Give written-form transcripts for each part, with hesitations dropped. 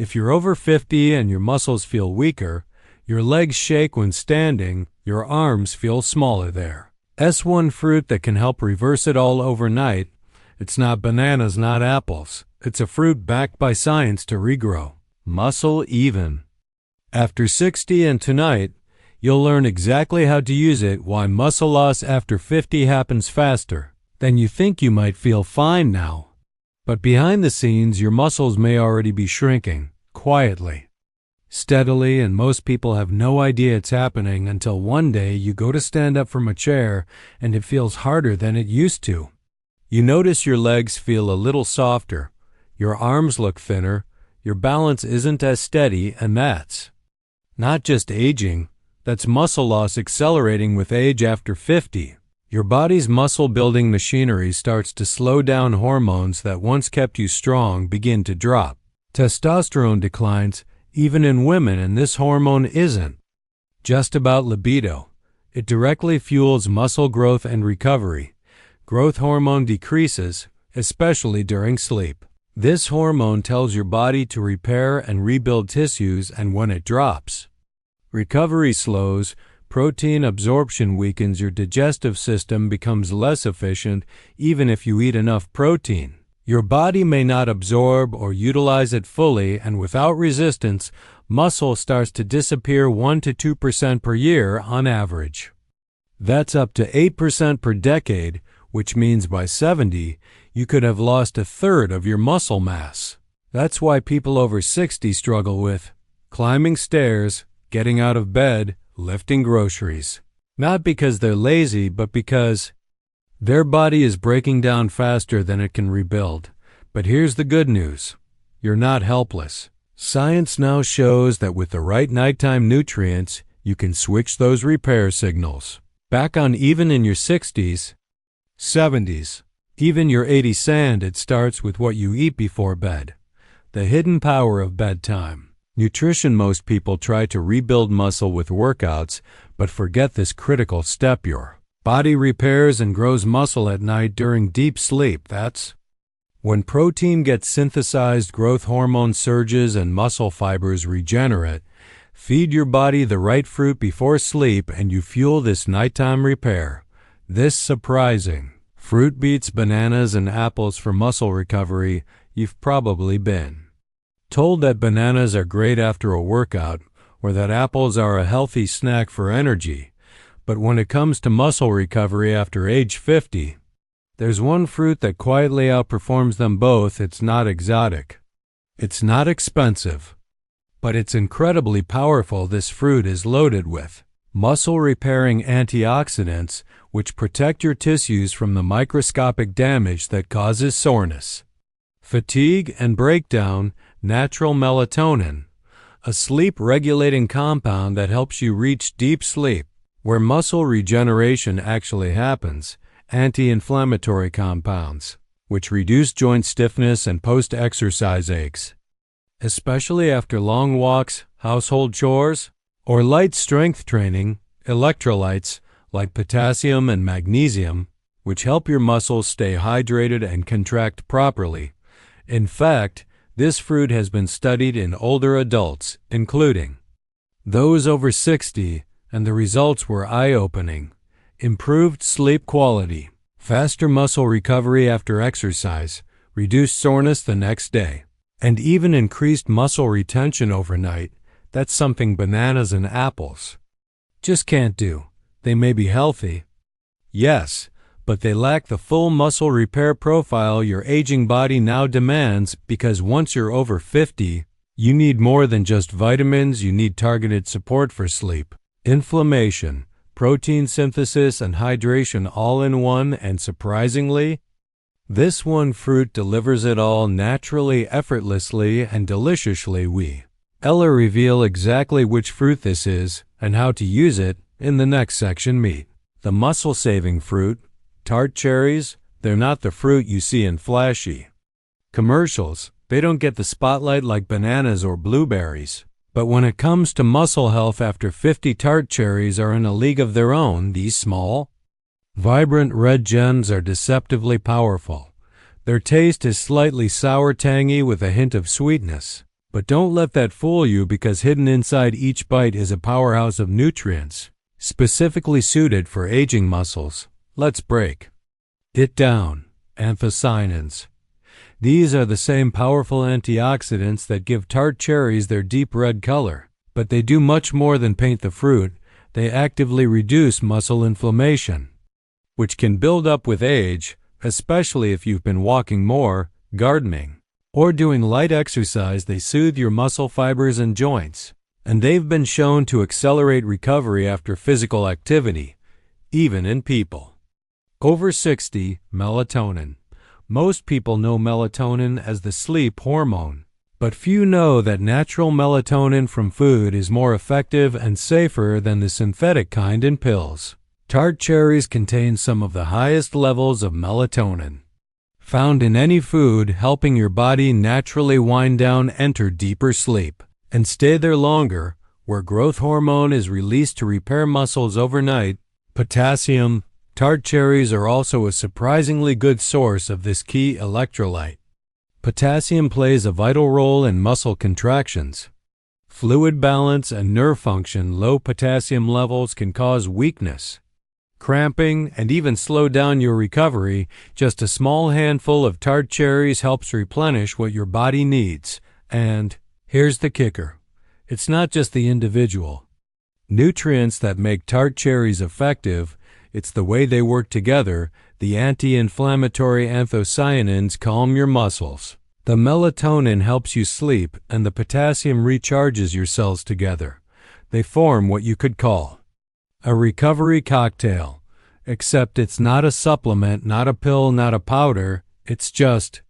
If you're over 50 and your muscles feel weaker, your legs shake when standing, your arms feel smaller there. S1 fruit that can help reverse it all overnight. It's not bananas, not apples. It's a fruit backed by science to regrow. Muscle even. After 60 and tonight, you'll learn exactly how to use it, why muscle loss after 50 happens faster than you think. You might feel fine now, but behind the scenes your muscles may already be shrinking, quietly, steadily, and most people have no idea it's happening until one day you go to stand up from a chair and it feels harder than it used to. You notice your legs feel a little softer, your arms look thinner, your balance isn't as steady, and that's not just aging. That's muscle loss accelerating with age after 50. Your body's muscle-building machinery starts to slow down. Hormones that once kept you strong begin to drop. Testosterone declines, even in women, and this hormone isn't just about libido. It directly fuels muscle growth and recovery. Growth hormone decreases, especially during sleep. This hormone tells your body to repair and rebuild tissues, and when it drops, recovery slows, protein absorption weakens, your digestive system becomes less efficient. Even if you eat enough protein, your body may not absorb or utilize it fully, and without resistance, muscle starts to disappear 1 to 2% per year on average. That's up to 8% per decade, which means by 70, you could have lost a third of your muscle mass. That's why people over 60 struggle with climbing stairs, getting out of bed, lifting groceries. Not because they're lazy, but because their body is breaking down faster than it can rebuild. But here's the good news. You're not helpless. Science now shows that with the right nighttime nutrients, you can switch those repair signals back on even in your 60s, 70s, even your 80s. And it starts with what you eat before bed. The hidden power of bedtime. Nutrition. Most people try to rebuild muscle with workouts, but forget this critical step. Your body repairs and grows muscle at night during deep sleep. That's when protein gets synthesized, growth hormone surges, and muscle fibers regenerate. Feed your body the right fruit before sleep, and you fuel this nighttime repair. This surprising fruit beats bananas and apples for muscle recovery. You've probably been told that bananas are great after a workout, or that apples are a healthy snack for energy. But when it comes to muscle recovery after age 50, there's one fruit that quietly outperforms them both. It's not exotic. It's not expensive. But it's incredibly powerful. This fruit is loaded with muscle-repairing antioxidants, which protect your tissues from the microscopic damage that causes soreness, fatigue, and breakdown. Natural melatonin, a sleep-regulating compound that helps you reach deep sleep, where muscle regeneration actually happens. Anti-inflammatory compounds, which reduce joint stiffness and post-exercise aches, especially after long walks, household chores, or light strength training. Electrolytes, like potassium and magnesium, which help your muscles stay hydrated and contract properly. In fact, this fruit has been studied in older adults, including those over 60, and the results were eye-opening. Improved sleep quality, faster muscle recovery after exercise, reduced soreness the next day, and even increased muscle retention overnight. That's something bananas and apples just can't do. They may be healthy, yes, but they lack the full muscle repair profile your aging body now demands, because once you're over 50, you need more than just vitamins. You need targeted support for sleep, inflammation, protein synthesis, and hydration all in one, and surprisingly, this one fruit delivers it all naturally, effortlessly, and deliciously. Ella reveal exactly which fruit this is and how to use it in the next section. Meet the muscle-saving fruit. Tart cherries, they're not the fruit you see in flashy commercials. They don't get the spotlight like bananas or blueberries. But when it comes to muscle health after 50, Tart cherries are in a league of their own. These small, vibrant red gems are deceptively powerful. Their taste is slightly sour, tangy with a hint of sweetness. But don't let that fool you, because hidden inside each bite is a powerhouse of nutrients, specifically suited for aging muscles. Let's break it down. Anthocyanins. These are the same powerful antioxidants that give tart cherries their deep red color. But they do much more than paint the fruit. They actively reduce muscle inflammation, which can build up with age, especially if you've been walking more, gardening, or doing light exercise. They soothe your muscle fibers and joints, and they've been shown to accelerate recovery after physical activity, even in people over 60. Melatonin. Most people know melatonin as the sleep hormone, but few know that natural melatonin from food is more effective and safer than the synthetic kind in pills. Tart cherries contain some of the highest levels of melatonin found in any food, helping your body naturally wind down, enter deeper sleep, and stay there longer, where growth hormone is released to repair muscles overnight. Potassium. Tart cherries are also a surprisingly good source of this key electrolyte. Potassium plays a vital role in muscle contractions, fluid balance, and nerve function. Low potassium levels can cause weakness, cramping, and even slow down your recovery. Just a small handful of tart cherries helps replenish what your body needs. And here's the kicker. It's not just the individual nutrients that make tart cherries effective, it's the way they work together. The anti-inflammatory anthocyanins calm your muscles. The melatonin helps you sleep, and the potassium recharges your cells together. They form what you could call a recovery cocktail, except it's not a supplement, not a pill, not a powder. It's just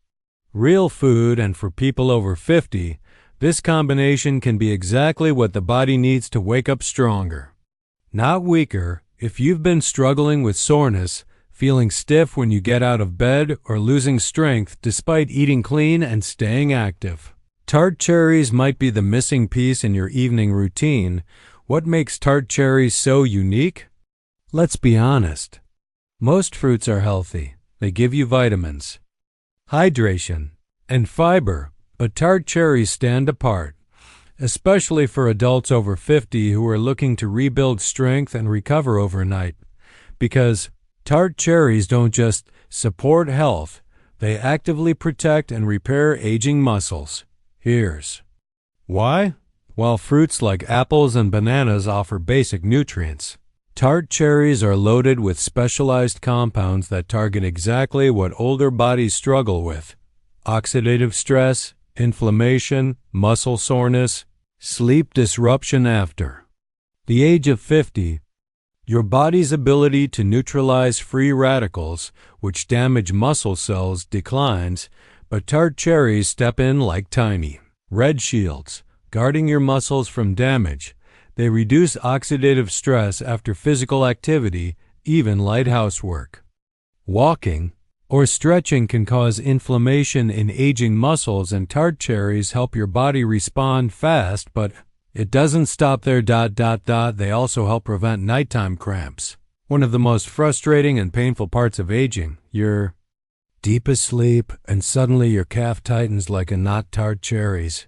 real food, and for people over 50, this combination can be exactly what the body needs to wake up stronger, not weaker. If you've been struggling with soreness, feeling stiff when you get out of bed, or losing strength despite eating clean and staying active, tart cherries might be the missing piece in your evening routine. What makes tart cherries so unique? Let's be honest. Most fruits are healthy. They give you vitamins, hydration, and fiber, but tart cherries stand apart, especially for adults over 50 who are looking to rebuild strength and recover overnight, because tart cherries don't just support health, they actively protect and repair aging muscles. Here's why. While fruits like apples and bananas offer basic nutrients, tart cherries are loaded with specialized compounds that target exactly what older bodies struggle with: oxidative stress, inflammation, muscle soreness, sleep disruption. After the age of 50, your body's ability to neutralize free radicals, which damage muscle cells, declines, but tart cherries step in like tiny red shields, guarding your muscles from damage. They reduce oxidative stress after physical activity, even light housework. Walking or stretching can cause inflammation in aging muscles, and tart cherries help your body respond fast, but it doesn't stop there. They also help prevent nighttime cramps, one of the most frustrating and painful parts of aging. You're deep asleep, and suddenly your calf tightens like a knot. Tart cherries,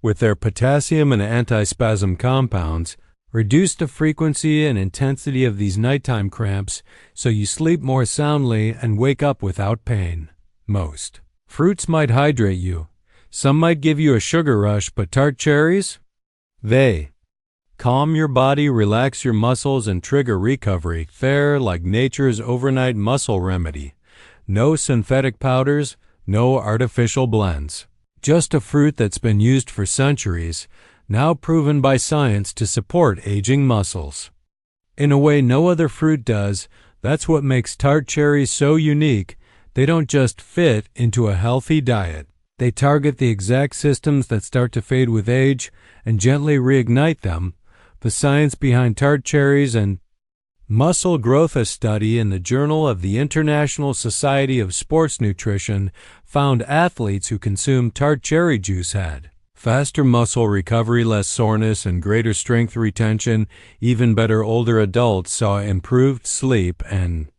with their potassium and antispasm compounds, reduce the frequency and intensity of these nighttime cramps, so you sleep more soundly and wake up without pain. Most fruits might hydrate you. Some might give you a sugar rush, but tart cherries? They calm your body, relax your muscles, and trigger recovery. They're like nature's overnight muscle remedy. No synthetic powders, no artificial blends. Just a fruit that's been used for centuries, now proven by science to support aging muscles in a way no other fruit does. That's what makes tart cherries so unique. They don't just fit into a healthy diet. They target the exact systems that start to fade with age and gently reignite them. The science behind tart cherries and muscle growth. A study in the Journal of the International Society of Sports Nutrition found athletes who consumed tart cherry juice had faster muscle recovery, less soreness, and greater strength retention. Even better, older adults saw improved sleep and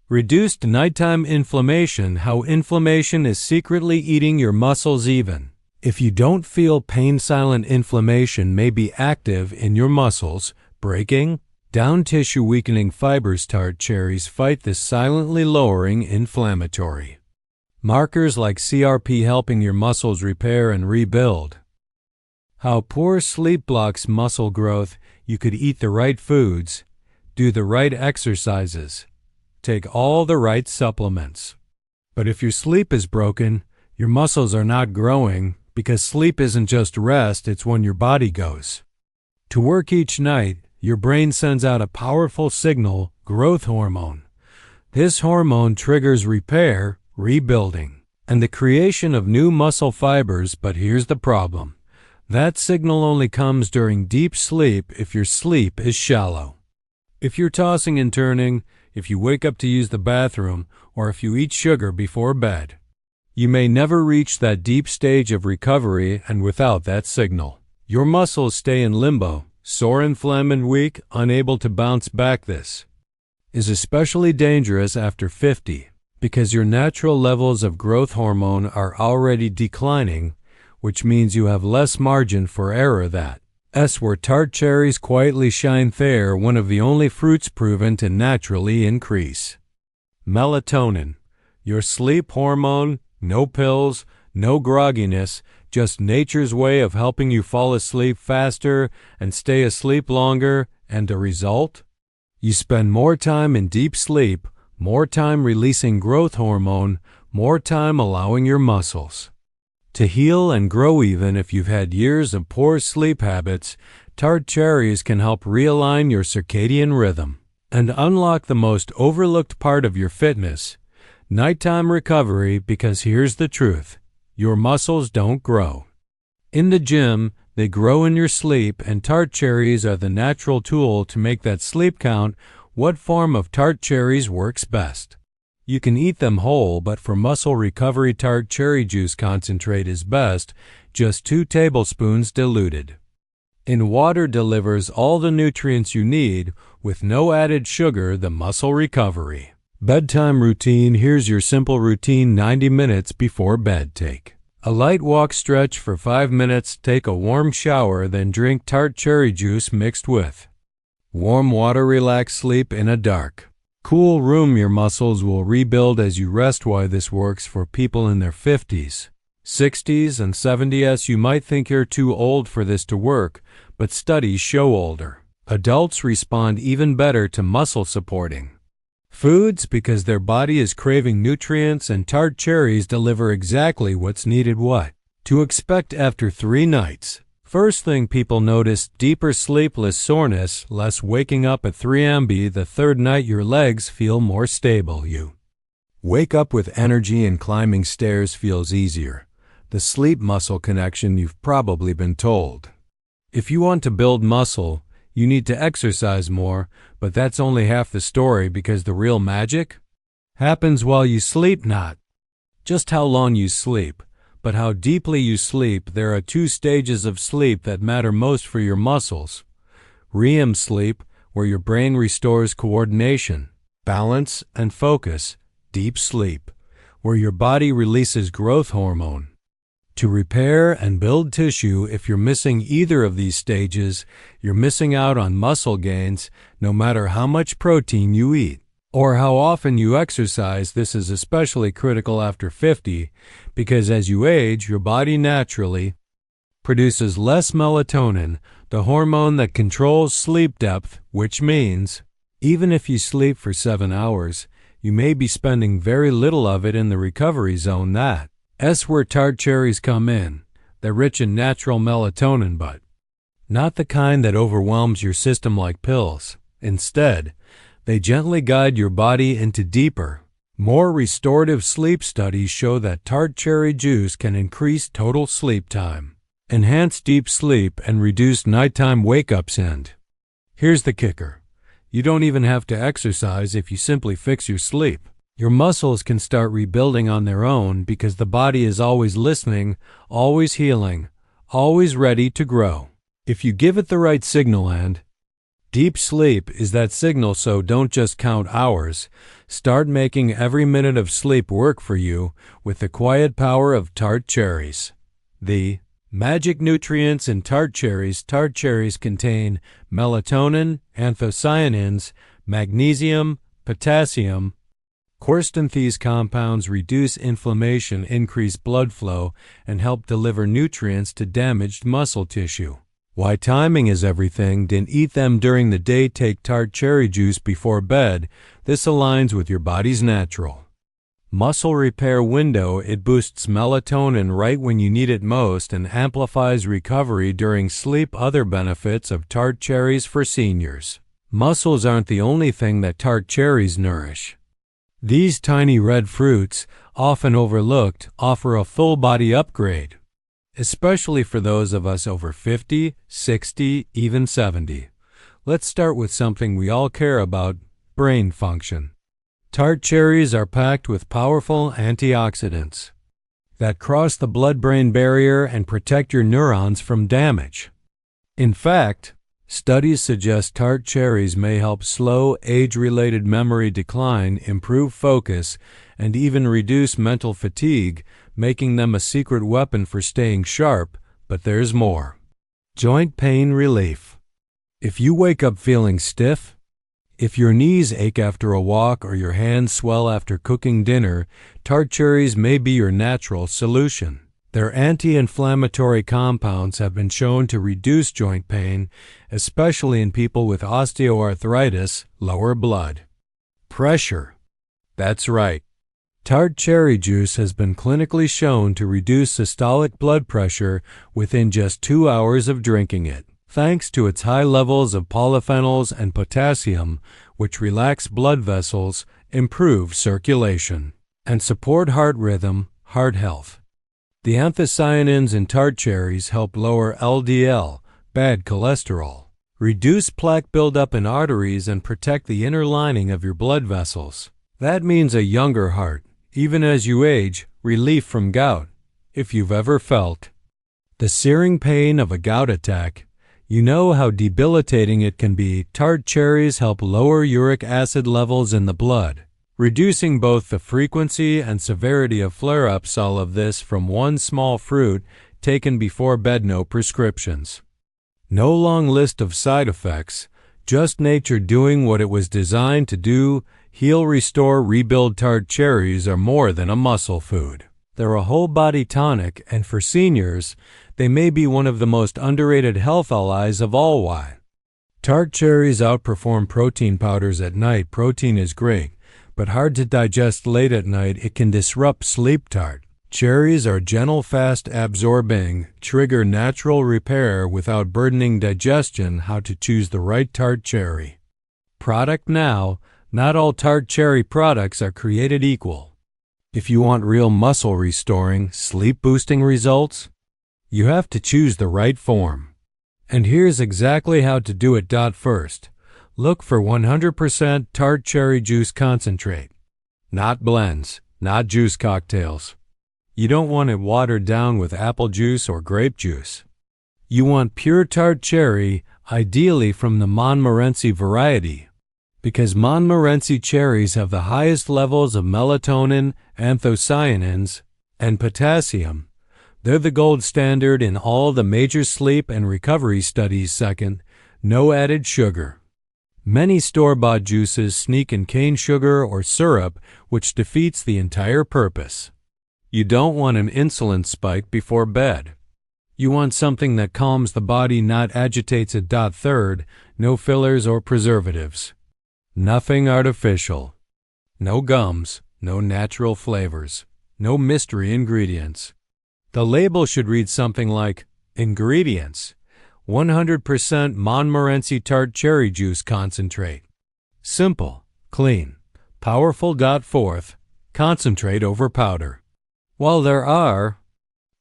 reduced nighttime inflammation. How inflammation is secretly eating your muscles even If you don't feel pain-silent inflammation may be active in your muscles, breaking down tissue-weakening fibers, Tart cherries fight this silently lowering inflammatory markers like CRP, helping your muscles repair and rebuild. How poor sleep blocks muscle growth. You could eat the right foods, do the right exercises, take all the right supplements. But if your sleep is broken, your muscles are not growing, because sleep isn't just rest, it's when your body goes to work each night. Your brain sends out a powerful signal, growth hormone. This hormone triggers repair, rebuilding, and the creation of new muscle fibers. But here's the problem. That signal only comes during deep sleep if your sleep is shallow. If you're tossing and turning, if you wake up to use the bathroom, or if you eat sugar before bed, you may never reach that deep stage of recovery, and without that signal, your muscles stay in limbo, sore, inflamed, and weak, unable to bounce back. This is especially dangerous after 50, because your natural levels of growth hormone are already declining, which means you have less margin for error. That's where Tart cherries quietly shine. They're one of the only fruits proven to naturally increase melatonin, your sleep hormone. No pills, no grogginess, just nature's way of helping you fall asleep faster and stay asleep longer. And the result? You spend more time in deep sleep, more time releasing growth hormone, more time allowing your muscles to heal and grow. Even if you've had years of poor sleep habits, Tart cherries can help realign your circadian rhythm and unlock the most overlooked part of your fitness, nighttime recovery. Because here's the truth. Your muscles don't grow in the gym, they grow in your sleep, and Tart cherries are the natural tool to make that sleep count. What form of Tart cherries works best? You can eat them whole, but for muscle recovery, Tart cherry juice concentrate is best, just 2 tablespoons diluted in water delivers all the nutrients you need with no added sugar. The muscle recovery bedtime routine. Here's your simple routine. 90 minutes before bed, take a light walk, stretch for 5 minutes, take a warm shower, then drink Tart cherry juice mixed with warm water. Relax, sleep in a dark, cool room. Your muscles will rebuild as you rest. Why this works for people in their 50s, 60s, and 70s. You might think you're too old for this to work, but studies show older adults respond even better to muscle supporting foods because their body is craving nutrients, and Tart cherries deliver exactly what's needed. What to expect after 3 nights? First thing people notice, deeper sleepless soreness, less waking up at 3 a.m. The third night, your legs feel more stable. You wake up with energy and climbing stairs feels easier. The sleep-muscle connection, you've probably been told. If you want to build muscle, you need to exercise more, but that's only half the story, because the real magic happens while you sleep. Not just how long you sleep, but how deeply you sleep. There are 2 stages of sleep that matter most for your muscles. REM sleep, where your brain restores coordination, balance, and focus. Deep sleep, where your body releases growth hormone to repair and build tissue. If you're missing either of these stages, you're missing out on muscle gains, no matter how much protein you eat or how often you exercise. This is especially critical after 50, because as you age, your body naturally produces less melatonin, the hormone that controls sleep depth, which means even if you sleep for 7 hours, you may be spending very little of it in the recovery zone. That's where Tart cherries come in. They're rich in natural melatonin, but not the kind that overwhelms your system like pills. Instead, they gently guide your body into deeper, more restorative sleep. Studies show that Tart cherry juice can increase total sleep time, enhance deep sleep, and reduce nighttime wake-ups. And here's the kicker. You don't even have to exercise if you simply fix your sleep. Your muscles can start rebuilding on their own, because the body is always listening, always healing, always ready to grow, if you give it the right signal. And deep sleep is that signal. So don't just count hours. Start making every minute of sleep work for you with the quiet power of Tart cherries. The magic nutrients in tart cherries. Tart cherries contain melatonin, anthocyanins, magnesium, potassium. Quercetin. These compounds reduce inflammation, increase blood flow, and help deliver nutrients to damaged muscle tissue. Why timing is everything. Don't eat them during the day. Take tart cherry juice before bed. This aligns with your body's natural muscle repair window. It boosts melatonin right when you need it most and amplifies recovery during sleep. Other benefits of tart cherries for seniors. Muscles aren't the only thing that tart cherries nourish. These tiny red fruits, often overlooked, offer a full body upgrade, especially for those of us over 50, 60, even 70. Let's start with something we all care about: brain function. Tart cherries are packed with powerful antioxidants that cross the blood-brain barrier and protect your neurons from damage. In fact, studies suggest tart cherries may help slow age-related memory decline, improve focus, and even reduce mental fatigue, making them a secret weapon for staying sharp. But there's more. Joint pain relief. If you wake up feeling stiff, if your knees ache after a walk or your hands swell after cooking dinner, tart cherries may be your natural solution. Their anti-inflammatory compounds have been shown to reduce joint pain, especially in people with osteoarthritis, lower blood pressure. That's right. Tart cherry juice has been clinically shown to reduce systolic blood pressure within just 2 hours of drinking it, thanks to its high levels of polyphenols and potassium, which relax blood vessels, improve circulation, and support heart rhythm, heart health. The anthocyanins in tart cherries help lower LDL, bad cholesterol, reduce plaque buildup in arteries, and protect the inner lining of your blood vessels. That means a younger heart, even as you age, relief from gout. If you've ever felt the searing pain of a gout attack, you know how debilitating it can be. Tart cherries help lower uric acid levels in the blood, reducing both the frequency and severity of flare-ups. All of this from one small fruit taken before bed. No prescriptions. No long list of side effects, just nature doing what it was designed to do: heal, restore, rebuild. Tart cherries are more than a muscle food. They're a whole body tonic, and for seniors, they may be one of the most underrated health allies of all. Why? Tart cherries outperform protein powders at night. Protein is great, but hard to digest late at night. It can disrupt sleep. Tart cherries are gentle, fast absorbing, trigger natural repair without burdening digestion. How to choose the right tart cherry product now. Not all tart cherry products are created equal. If you want real muscle restoring, sleep boosting results, you have to choose the right form. And here's exactly how to do it. First, look for 100% tart cherry juice concentrate. Not blends, not juice cocktails. You don't want it watered down with apple juice or grape juice. You want pure tart cherry, ideally from the Montmorency variety, because Montmorency cherries have the highest levels of melatonin, anthocyanins, and potassium. They're the gold standard in all the major sleep and recovery studies. Second, no added sugar. Many store-bought juices sneak in cane sugar or syrup, which defeats the entire purpose. You don't want an insulin spike before bed. You want something that calms the body, not agitates it. Third, no fillers or preservatives. Nothing artificial. No gums, no natural flavors, no mystery ingredients. The label should read something like, ingredients: 100% Montmorency tart cherry juice concentrate. Simple, clean, powerful. Fourth, concentrate over powder. While there are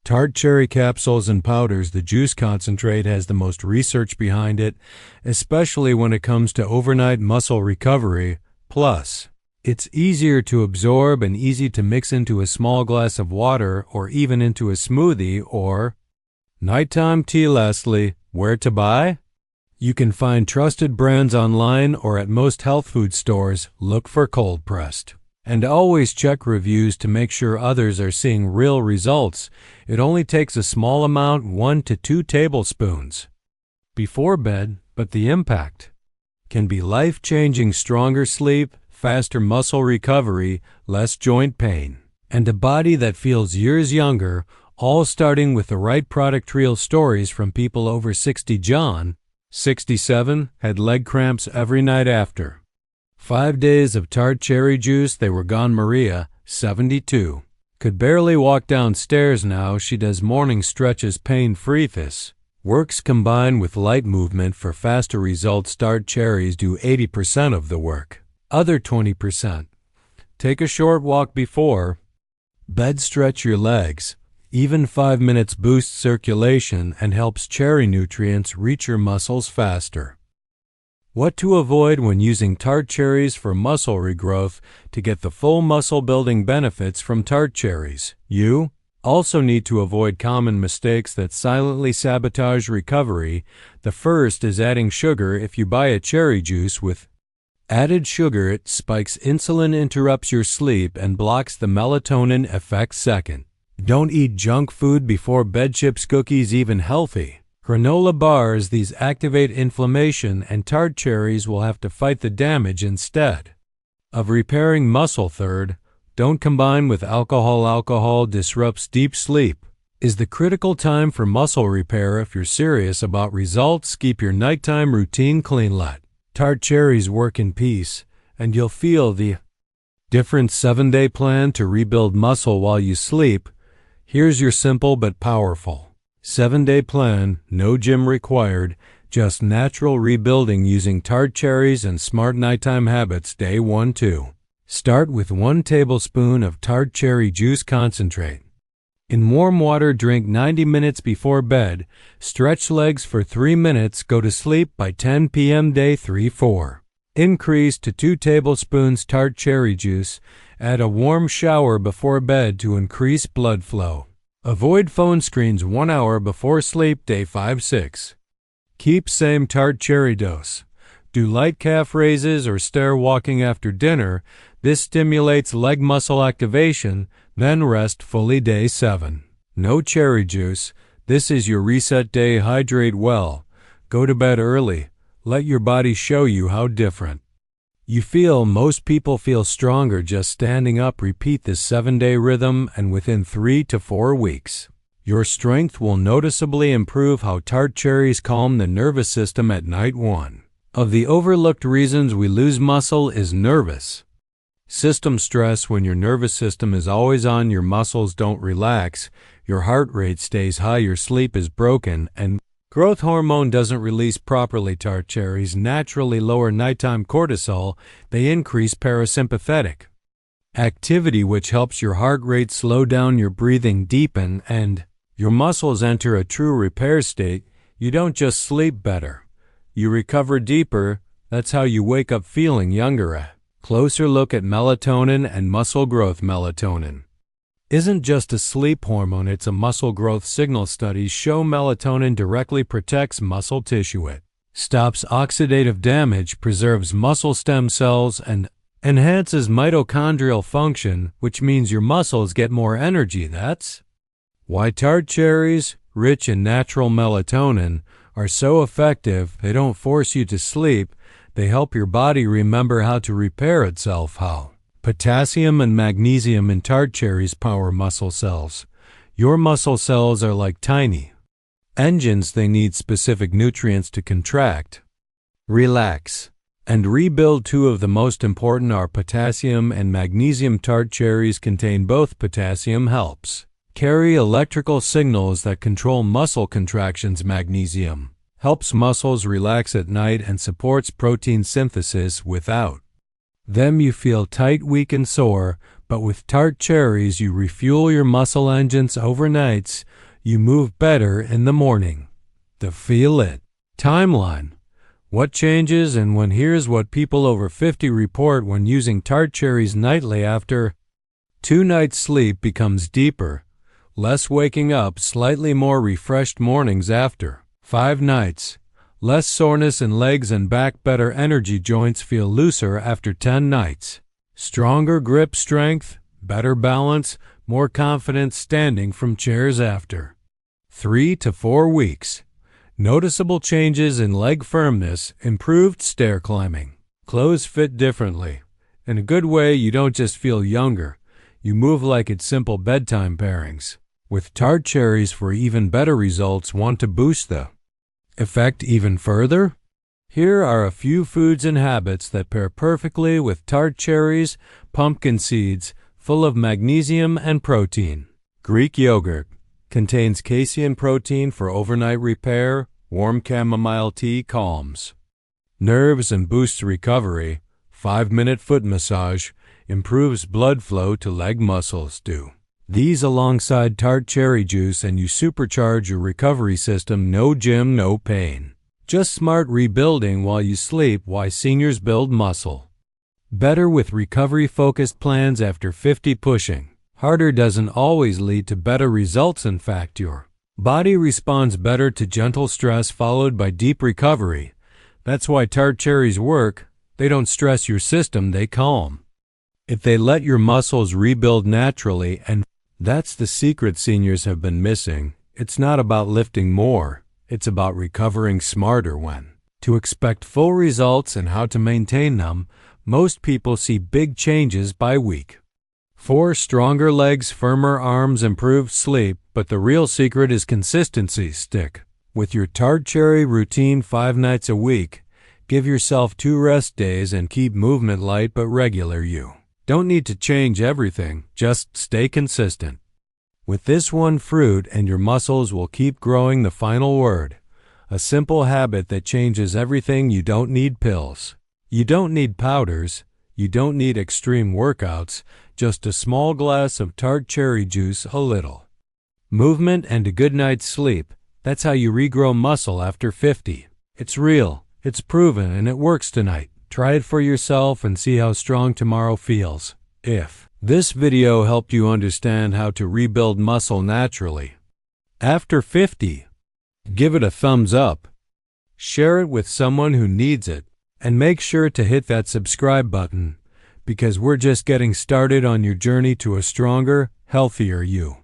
tart cherry capsules and powders, the juice concentrate has the most research behind it, especially when it comes to overnight muscle recovery. Plus, it's easier to absorb and easy to mix into a small glass of water or even into a smoothie or nighttime tea. Lastly, where to buy? You can find trusted brands online or at most health food stores. Look for cold pressed And always check reviews to make sure others are seeing real results. It only takes a small amount, 1 to 2 tablespoons, before bed, but the impact can be life-changing: stronger sleep, faster muscle recovery, less joint pain, and a body that feels years younger, all starting with the right product. Real stories from people over 60. John, 67, had leg cramps every night after 5 days of Tart cherry juice. They were gone. Maria, 72, could barely walk downstairs. Now she does morning stretches pain-free. This works combined with light movement for faster results. Tart cherries do 80% of the work. Other 20%. Take a short walk before bed. Stretch your legs. Even 5 minutes boosts circulation and helps cherry nutrients reach your muscles faster. What to avoid when using Tart cherries for muscle regrowth. To get the full muscle building benefits from Tart cherries, you also need to avoid common mistakes that silently sabotage recovery. The first is adding sugar. If you buy a cherry juice with added sugar, it spikes insulin, interrupts your sleep, and blocks the melatonin effect. Second, don't eat junk food before bed. Chips, cookies, even healthy granola bars. These activate inflammation, and Tart cherries will have to fight the damage instead of repairing muscle. Third, don't combine with alcohol. Alcohol disrupts deep sleep. Is the critical time for muscle repair. If you're serious about results, keep your nighttime routine clean. Let Tart cherries work in peace, and you'll feel the difference. 7-day plan to rebuild muscle while you sleep. Here's your simple but powerful 7-day plan. No gym required, just natural rebuilding using Tart cherries and smart nighttime habits. Day 1. 2. Start with 1 tablespoon of Tart cherry juice concentrate in warm water. Drink 90 minutes before bed. Stretch legs for 3 minutes. Go to sleep by 10 p.m. Day 3. 4. Increase to 2 tablespoons Tart cherry juice. Add a warm shower before bed to increase blood flow. Avoid phone screens 1 hour before sleep. Day 5. 6. Keep same Tart cherry dose. Do light calf raises or stair walking after dinner. This stimulates leg muscle activation. Then rest fully. Day 7. No cherry juice. This is your reset day. Hydrate well. Go to bed early. Let your body show you how different you feel. Most people feel stronger just standing up. Repeat this 7-day rhythm, and within 3 to 4 weeks, your strength will noticeably improve. How Tart cherries calm the nervous system at night. 1 of the overlooked reasons we lose muscle is nervous system stress. When your nervous system is always on, your muscles don't relax, your heart rate stays high, your sleep is broken, and growth hormone doesn't release properly. Tart cherries naturally lower nighttime cortisol. They increase parasympathetic activity, which helps your heart rate slow down, your breathing deepen, and your muscles enter a true repair state. You don't just sleep better, you recover deeper. That's how you wake up feeling younger. A closer look at melatonin and muscle growth. Melatonin isn't just a sleep hormone, it's a muscle growth signal. Studies show melatonin directly protects muscle tissue. It stops oxidative damage, preserves muscle stem cells, and enhances mitochondrial function, which means your muscles get more energy. That's why Tart cherries, rich in natural melatonin, are so effective. They don't force you to sleep, they help your body remember how to repair itself. How potassium and magnesium in Tart cherries power muscle cells. Your muscle cells are like tiny engines. They need specific nutrients to contract, relax, and rebuild. 2 of the most important are potassium and magnesium. Tart cherries contain both. Potassium helps carry electrical signals that control muscle contractions. Magnesium helps muscles relax at night and supports protein synthesis. Without them you feel tight, weak, and sore, but with Tart cherries you refuel your muscle engines overnights. You move better in the morning. The feel it timeline. What changes and when? Here's what people over 50 report when using Tart cherries nightly. After 2 nights, sleep becomes deeper, less waking up, slightly more refreshed mornings. After 5 nights, less soreness in legs and back, better energy, joints feel looser. After 10 nights, Stronger grip strength, better balance, more confidence standing from chairs after 3 to 4 weeks. Noticeable changes in leg firmness, improved stair climbing. Clothes fit differently. In a good way, you don't just feel younger, you move like it's simple bedtime pairings. With Tart Cherries for even better results, want to boost the effect even further? Here are a few foods and habits that pair perfectly with Tart Cherries, pumpkin seeds, full of magnesium and protein. Greek yogurt contains casein protein for overnight repair. Warm chamomile tea calms nerves and boosts recovery. 5-minute foot massage improves blood flow to leg muscles. Do these alongside Tart cherry juice and you supercharge your recovery system. No gym, no pain. Just smart rebuilding while you sleep. Why seniors build muscle better with recovery-focused plans after 50. Pushing harder doesn't always lead to better results. In fact, your body responds better to gentle stress followed by deep recovery. That's why Tart Cherries work. They don't stress your system, they calm. If they let your muscles rebuild naturally, and that's the secret seniors have been missing. It's not about lifting more, it's about recovering smarter. When to expect full results and how to maintain them, most people see big changes by week 4. Stronger legs, firmer arms, improved sleep, but the real secret is consistency. Stick with your Tart Cherry routine 5 nights a week. Give yourself 2 rest days and keep movement light but regular. You don't need to change everything, just stay consistent with this one fruit and your muscles will keep growing. The final word, a simple habit that changes everything. You don't need pills. You don't need powders. You don't need extreme workouts. Just a small glass of Tart cherry juice, a little movement, and a good night's sleep. That's how you regrow muscle after 50. It's real. It's proven and it works tonight. Try it for yourself and see how strong tomorrow feels. If this video helped you understand how to rebuild muscle naturally after 50, give it a thumbs up, share it with someone who needs it, and make sure to hit that subscribe button because we're just getting started on your journey to a stronger, healthier you.